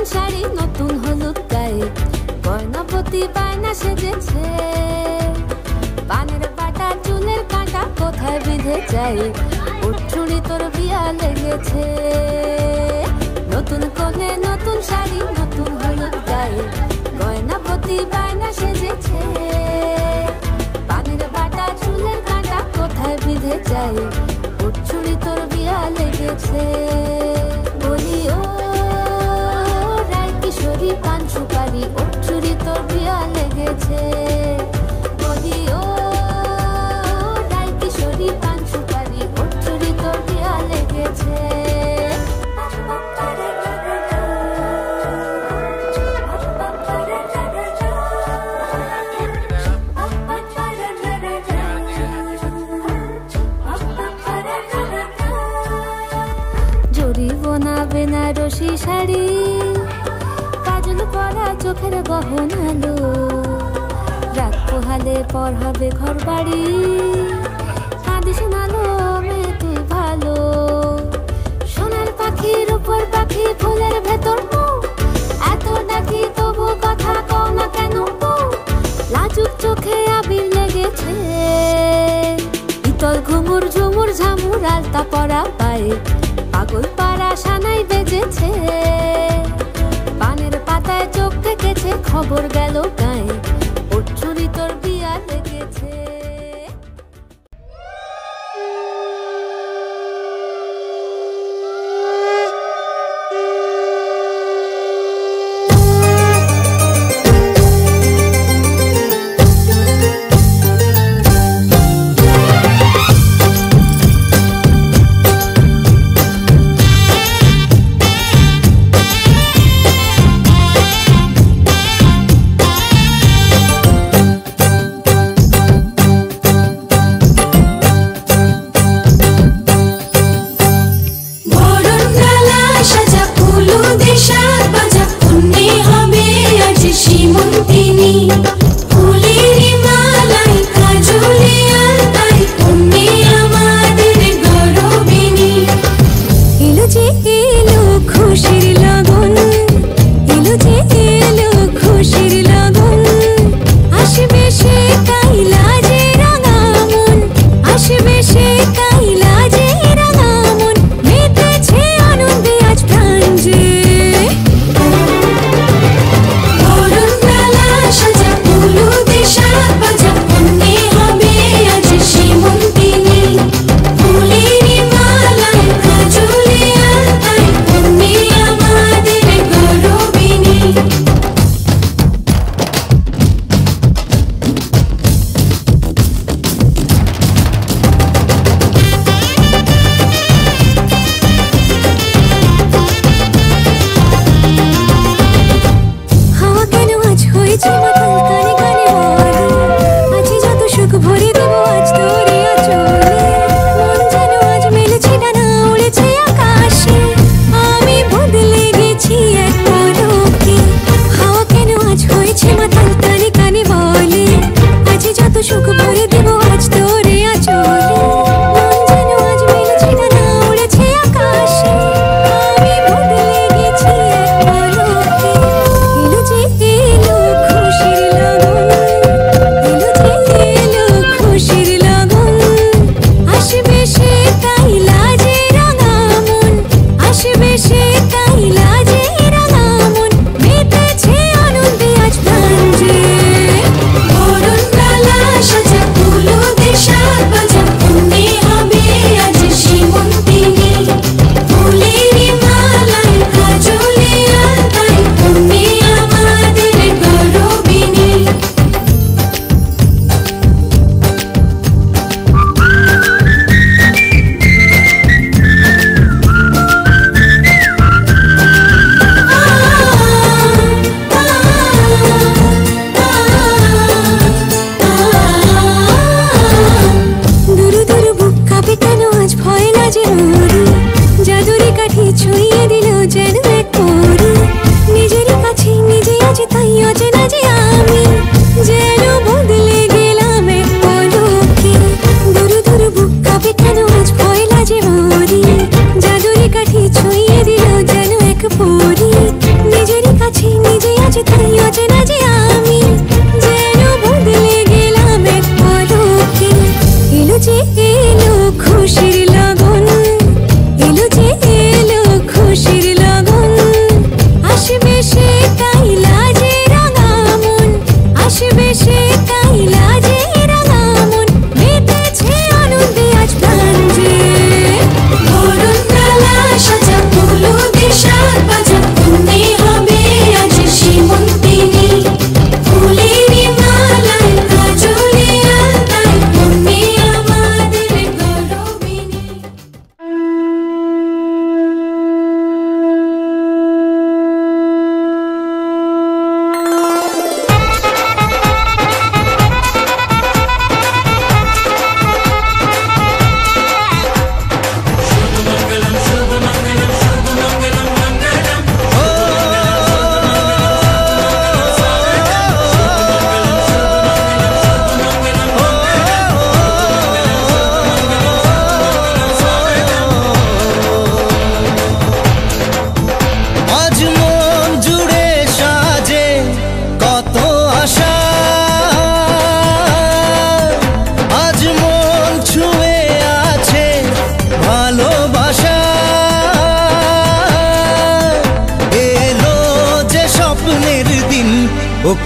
শাড়ি নতুন হলুদ গায়ে গয়নাপতি বায়না সেজেছে পানের পাটা চুলের কাঁটা কোথায় বিঁধে যায় ওর চুড়ি তোর বিয়া লেগেছে নতুন কোণে নতুন শাড়ি নতুন হলুদ গায়ে গয়নাপতি বায়না সেজেছে পানের পাটা চুলের কাঁটা কোথায় বিঁধে যায় ওর চুড়ি তোর বিয়া লেগেছে বলি ও রায় কিশোরী পান সুপারি ওর চুড়ি তোর বিয়া লেগেছে বলি ও রায় কিশোরী পান সুপারি ওর চুড়ি তোর বিয়া লেগেছে বেনারসি শাড়ি কাজল পরা চোখের গহনালো রাত পোহালে পর হবে ঘর বাড়ি কাঁদিস নালো মেয়ে তুই ভালো সোনার পাখির উপর পাখি ফুলের ভেতর এত ডাকি তবু কথা কও না কেন লাজুক চোখে আবির লেগেছে ইতল ঘুমুর ঝুমুর ঝামুর আলতা পরা পায়ে পাগল পাড়া সানাই বেজেছে পানের পাতায় চোখ থেকেছে খবর গেল গায়ে ওর চুরি তোর বিয়া লেগেছে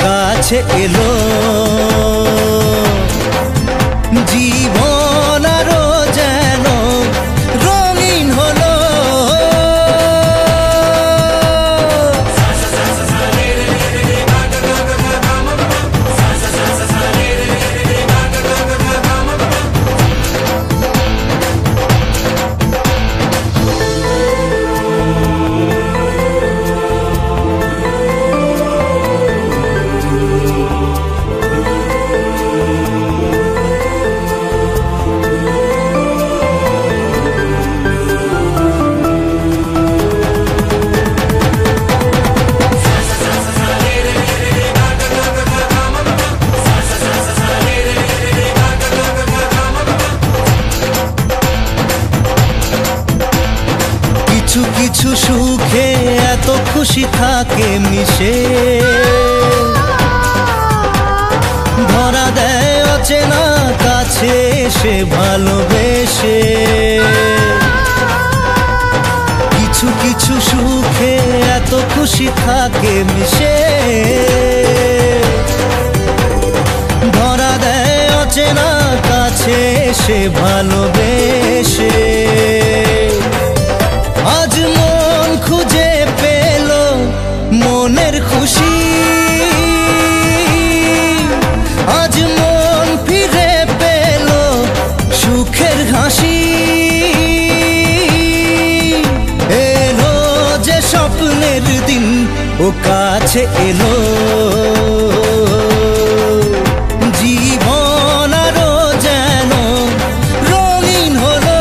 কাছে এলো জীবন আরো যেন রঙিন হলো কিছু কিছু সুখে এত খুশি থাকে মিশে ধরা দেয় অচেনা কাছে এসে ভালোবেসে কিছু কিছু সুখে এত খুশি থাকে মিশে ধরা দেয় অচেনা কাছে এসে ভালোবেসে আজ মন খুঁজে পেল মনের খুশি আজ মন ফিরে পেল সুখের হাসি এলো যে স্বপ্নের দিন ও কাছে এলো জীবন আরো যেন রঙিন হলো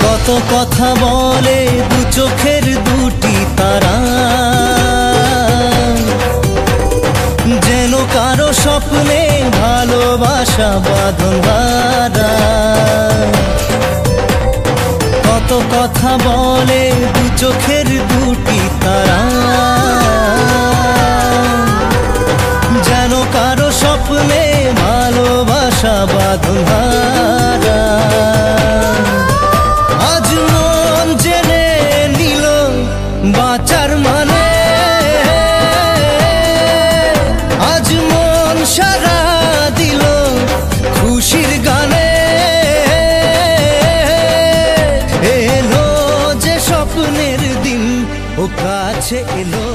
কত কথা বলে দু চোখের দুটি তারা যেন কারো স্বপ্নে ভালোবাসা বাঁধন বাঁধা কত কথা বলে দু চোখের দুটি তারা যেন কারো স্বপ্নে ভালোবাসা বাঁধন বাঁধা আজ মন জেনে নিল বাঁচার মানে আজ মন সারা দিল খুশির গানে এলো যে স্বপ্নের দিন ও কাছে এলো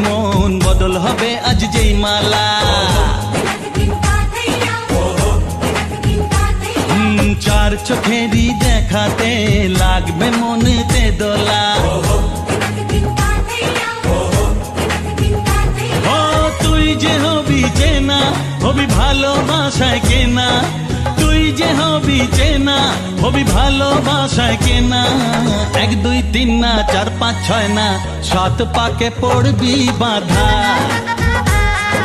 মন বদল হবে আজ যেই মালা চার চোখেরই দেখাতে লাগবে মনেতে দোলা ও তুই যে হবি চেনা হবি ভালোবাসায় কেনা তুই যে হবি চেনা হবি ভালোবাসায় কেনা 1 2 3 না 4 5 6 না 7 পাকে পড়বি বাধা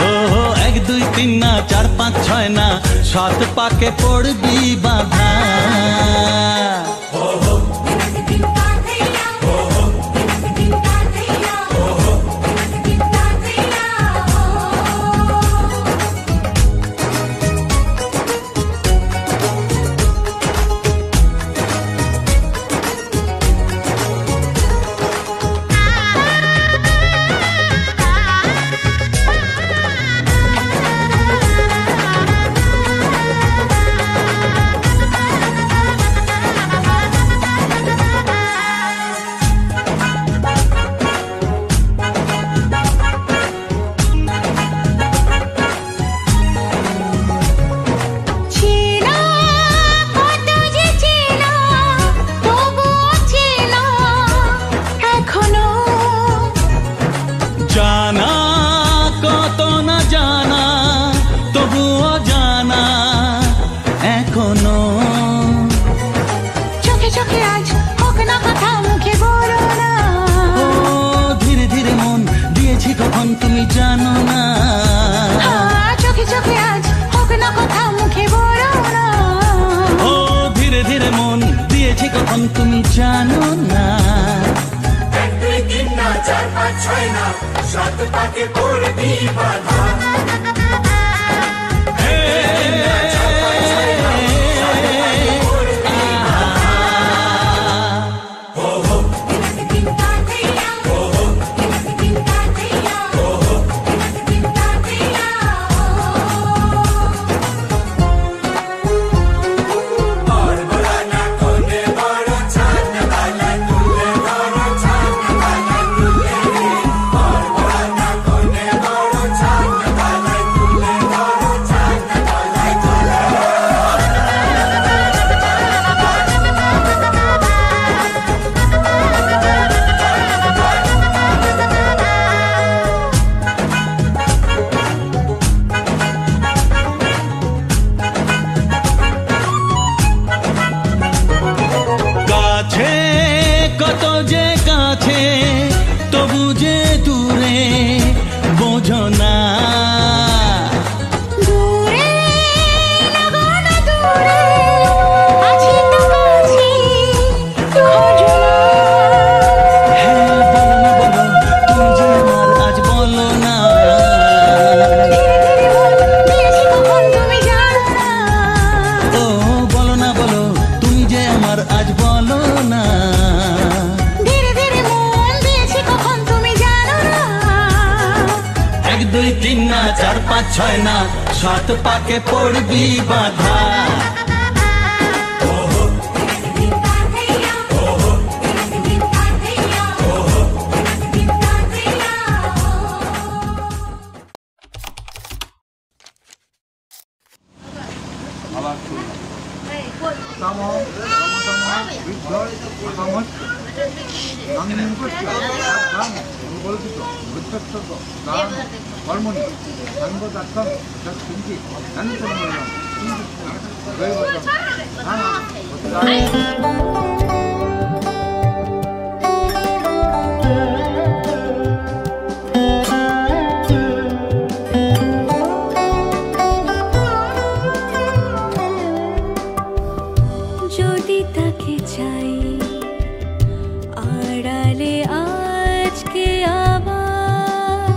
ও 1 2 3 না 4 5 6 না 7 পাকে পড়বি বাধা তুমি জানো না। চোখে চোখে আজ হোক না কথা মুখে বলো না। ও ধীরে ধীরে মন দিয়েছি কখন তুমি জানো না। 1 2 3 না 4 5 6 না 7 পাকে পড়বি বাধা। ছয় না সাত পাকে পড়বি বাধা। যদি তাকে চাই আড়ালে আজকে আবার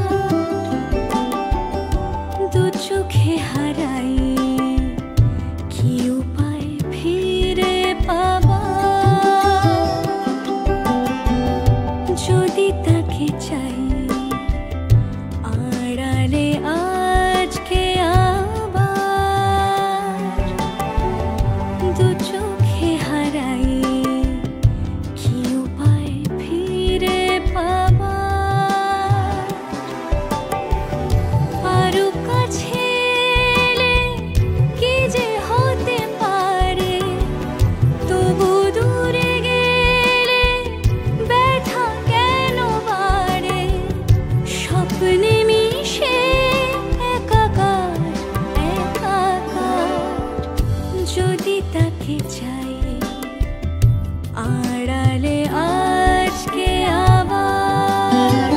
দু চোখে হারাই কি উপায় ফিরে পাবার। যদি তাকে চাই আড়ালে আজকে আবার দু চোখে হারাই কি উপায় ফিরে পাবার। আরো কাছে এলে কি যে হতে পারে, তবু দূরে গেলে ব্যথা কেন বাড়ে। স্বপ্নে মিশে একাকার একাকার। যদি তাকে চাই আড়ালে আজকে আবার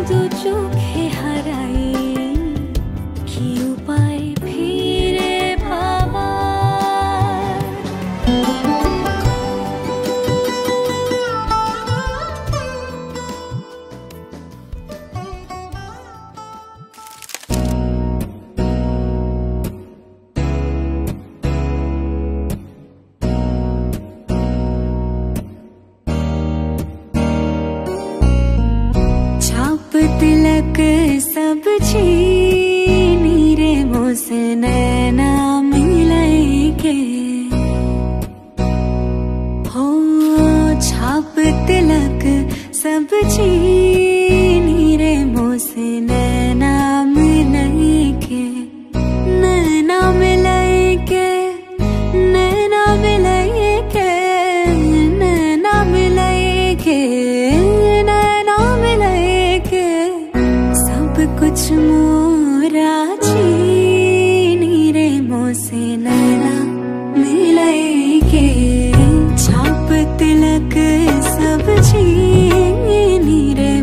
দু চোখে হারাই কি উপায় ফিরে পাবার। छाप तिलक सब छीनी रे मोसे नैना मिलाई के हो। छाप तिलक सब छीनी रे मोसे नैना मिलाई के। नैना मिलाई के नैना मिलाई के नैना मिलाई के नैना मिलाई के। सब कुछ मोरा छीनी रे मोसे नैना मिलाई के। छाप तिलक सब छीनी रे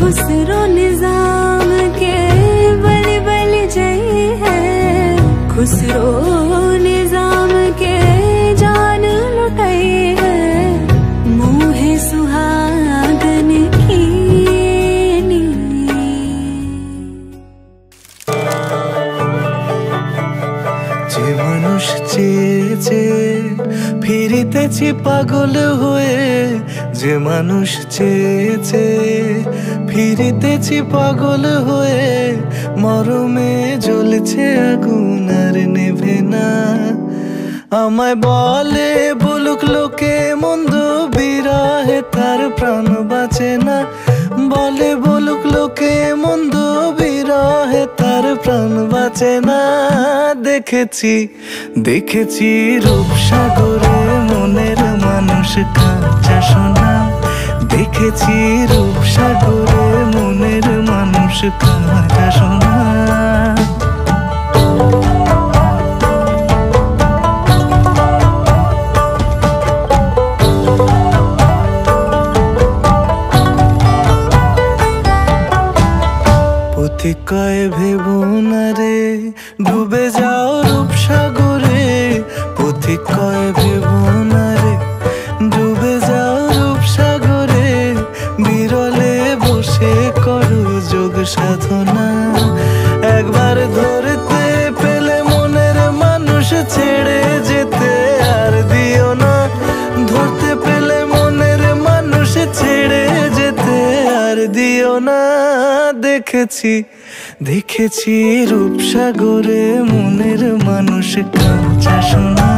खुसरो निजाम के बलि बलि जई है, खुसरो निजाम के जान लुटाई है, मुहे सुहागन की যে মানুষ চেয়ে চেয়ে ফিরিতেছি পাগল হয়ে, যে মানুষ চেয়ে চেয়ে ফিরিতেছি পাগল হয়ে, মরমে জ্বলছে আগুন আর নেভে না। আমায় বলে বলুক লোকে মন্দ, বিরহে তার প্রাণ বাঁচে না। বলে বলুক লোকে মন্দ, বিরহে তার প্রাণ বাঁচে না। দেখেছি দেখেছি রূপসাগরে মনের মানুষ কাঁচা সোনা, দেখেছি রূপসাগরে মনের মানুষ কাঁচা সোনা। কয় ভেবো না রে ডুবে যাও রূপসাগরে, পথিক কয় ভেবো না রে ডুবে যাও রূপসাগরে, বিরলে বসে করো যোগ সাধনা। একবার ধরতে পেলে মনের মানুষ ছেড়ে যেতে আর দিও না, ধরতে পেলে মনের মানুষ ছেড়ে যেতে আর দিও না। দেখেছি দেখেছি রূপসাগরে মনের মানুষ কাঁচা সোনা,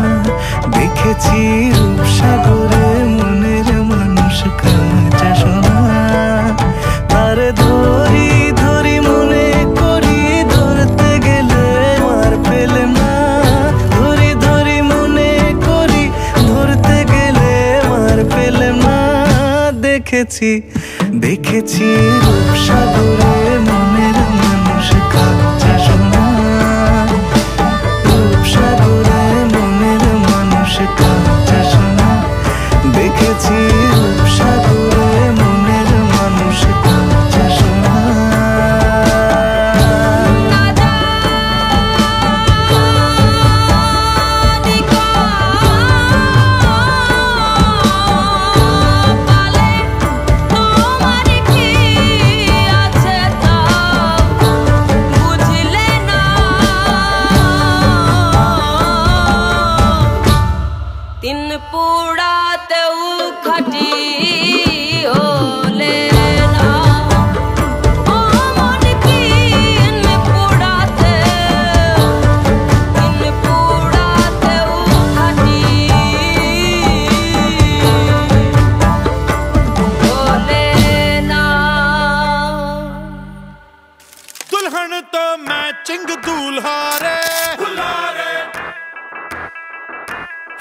দেখেছি রূপসাগরে মনের মানুষ কাঁচা সোনা। তার ধরি ধরি মনে করি ধরতে গেলে আর পেলে না, ধরি ধরি মনে করি ধরতে গেলে আর পেলে না। দেখেছি দেখেছি রূপসাগরে মনের মানুষ কাঁচা সোনা, রূপসাগরে মনের মানুষ কাঁচা সোনা, দেখেছি রূপসাগরে মনের মানুষ কাঁচা সোনা। दुल्हन तो मैचिंग दूल्हा रे,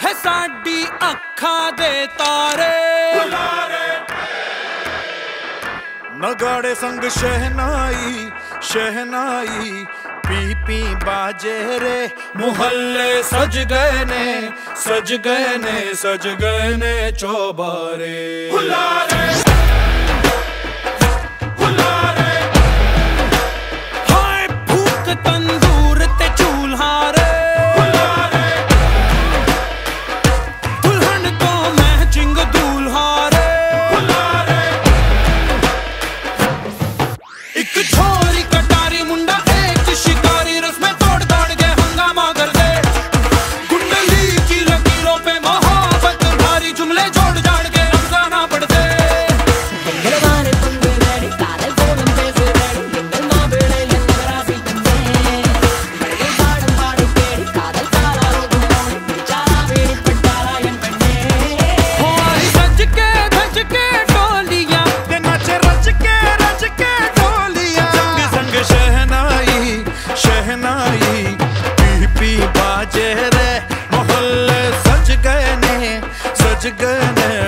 है साडी अखा दे तारे, नगाड़े संग शहनाई शहनाई पी पी बाजे रे, मुहल्ले सज गए ने सज गए ने सज गए ने चौबारे। तंदूर ते चूल्हा रे, दुल्हन तो मैचिंग दूल्हा रे, एक छोरी कटारी मुंडा एक शिकारी, रस्में तोड़ तोड़ के हंगामा कर दे, कुंडली की लकीरों पे मोहब्बत भारी, जुमले जोड़ जाड़ के रमजाना पड़ दे।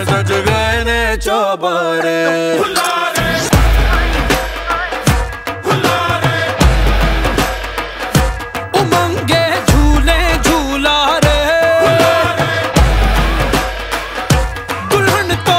सज गए ने चौबारे। उमंगे झूले झूला रे, दुल्हन तो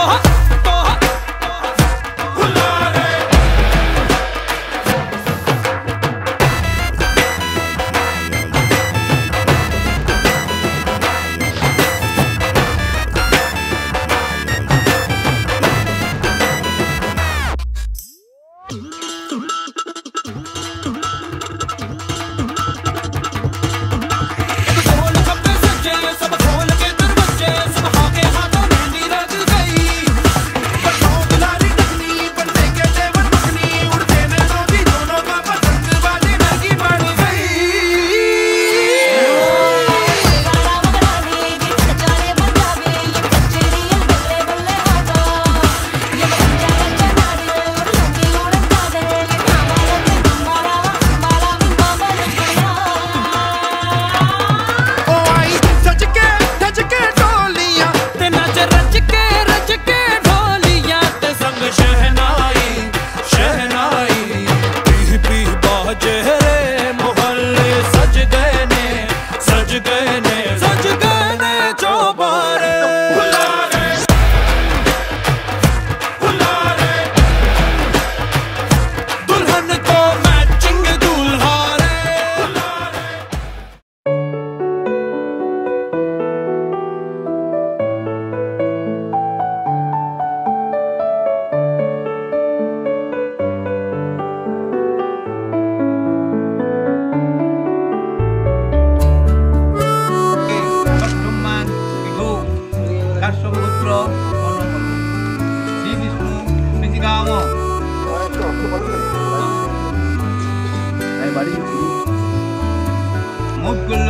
মুদ্গুল্য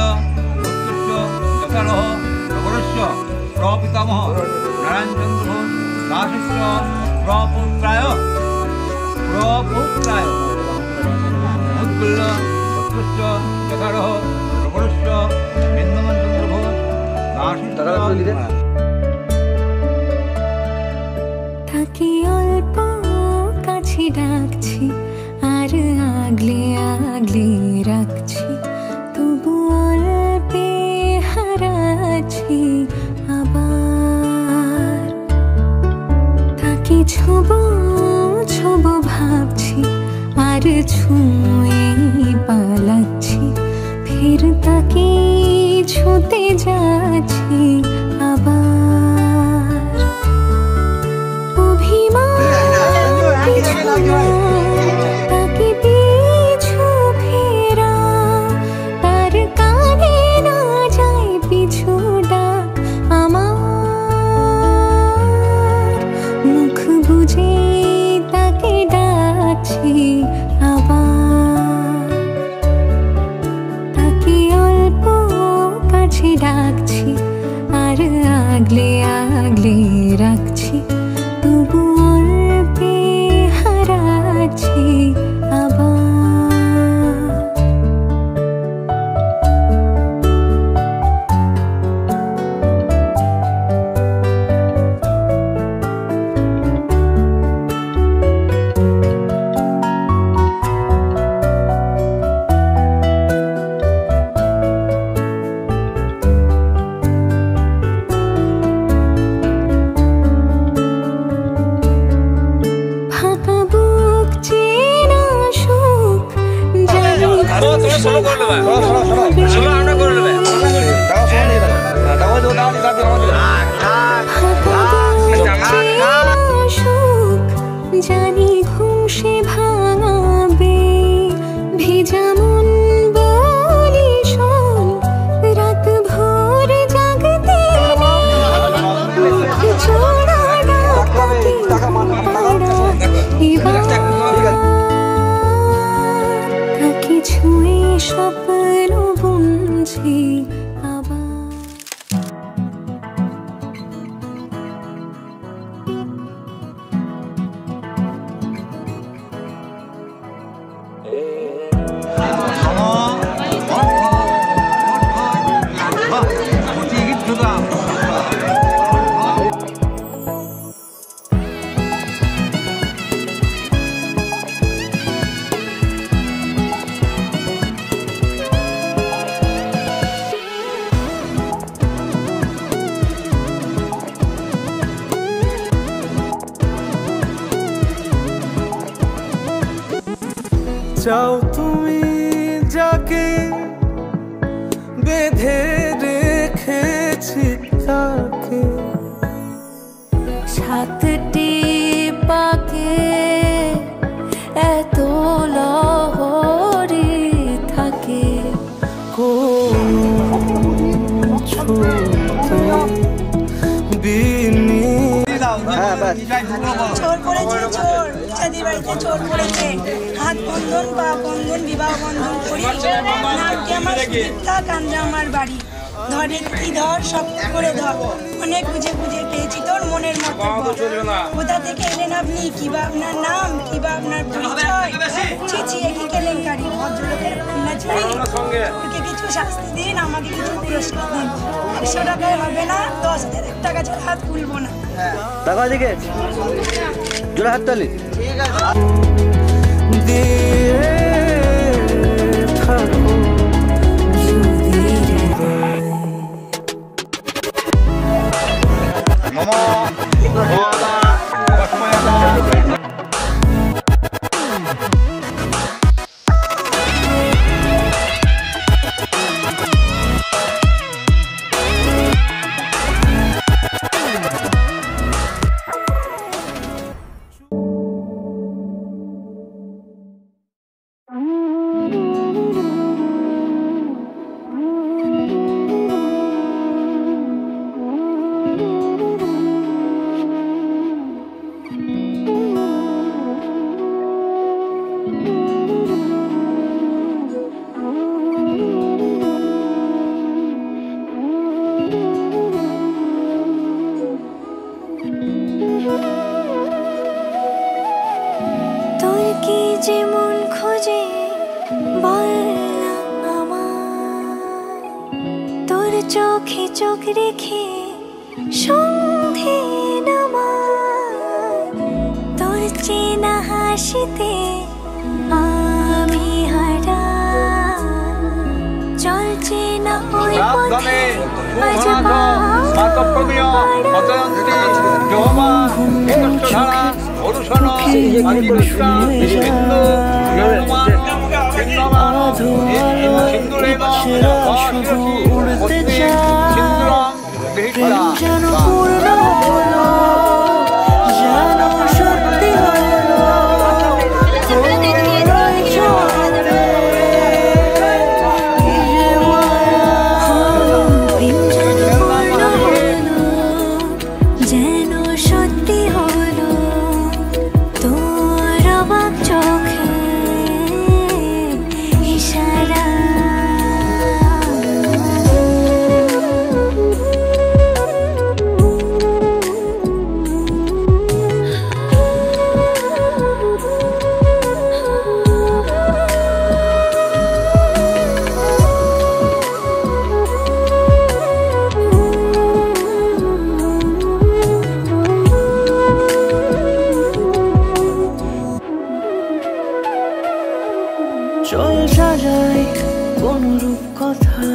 উৎকৃষ্ট যথারহ নগরস্য প্রপিতামহ নারায়ণচন্দ্র ঘোষ দাসস্য প্রপুত্রায় মুদ্গুল্য উৎকৃষ্ট যথারহ নগরস্য বৃন্দাবন চন্দ্র ঘোষ দাসস্য তাকে অল্প কাছে ডাকছি আর আগলে আগলে রাখছি, তবু অল্পে হারাচ্ছি আবার। তাকে ছোবো ছোবো ভাবছি আর ছুঁয়ে পালাচ্ছি, ফের তাকে ছুঁতে যাচ্ছি আবার। তাকে পিছু ফেরা, তার কানে না যায় পিছু ডাক আমার। মুখ বুঝে তাকে ডাকছি আবার। তাকে অল্প কাছে ডাকছি আর আগলে আগলে রাখছি, তবু অল্পে হারাচ্ছি আবার। জানি ঘুম সে ভাঙাবে, ভেজা মন বলি শোন, রাত ভোর জাগতে চোরা ডাকাতে পাড়া এবার। তাকে ছুঁয়ে স্বপ্ন বুনছি আবার। চাও তুমি যাকে বেঁধে রেখেছি তাকে, সাতটি পাকে এত লহরি থাকে, কোন ছুতে বিনি। চোর পড়েছে, চোর চাঁদি বাড়িতে চোর পড়েছে। হাত বন্ধন পা বন্ধন বিবাহ বন্ধন করি, নামটি আমার সুদীপ্তা, কান্দা আমার বাড়ি। ধরের কি ধর শক্ত করে ধর, অনেক খুঁজে খুঁজে পেয়েছি তোর মনের মতো। কোথা থেকে এলেন আপনি, কিবা আপনার নাম, কিবা আপনার পরিচয়? ছিছি একই কেলেঙ্কারি, ভদ্রলোকের কন্যা চুরি। ওকে কিছু শাস্তি দিন, আমাকে কিছু পুরস্কার দিন। 100 টাকায় হবে না, 10,000 টাকা ছাড়া হাত খুলবো না। টাকা দিকে জোড়া হাত তালি দিয়ে থাকো যে মন খোঁজে বললাম আমার, তোর চোখে চোখ রেখে সন্ধে নামার, তোর চেনা হাসিতে আমি হারা, চলছে না ওই পথে আজ উড়তে যেন পূর্ণ হলো, যেন সত্যি হলো, যেন সত্যি হলো তোর অবাক চোখে ইশারা। চল সাজাই কোন রূপ কথা,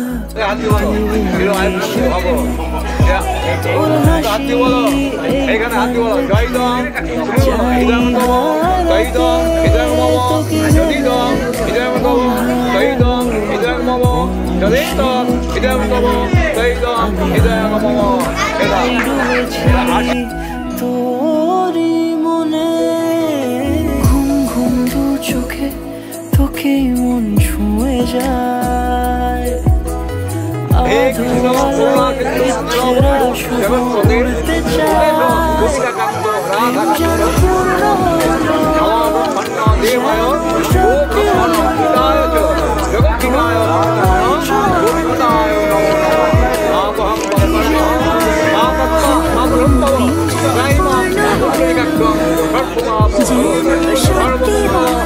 তোরই মনে ঘুম ঘুম দু চোখে তোকে মন ছুঁয়ে যায়, উড়তে চায়, যেন পূর্ণ হলো, সত্যি হলো, যেন সত্যি হলো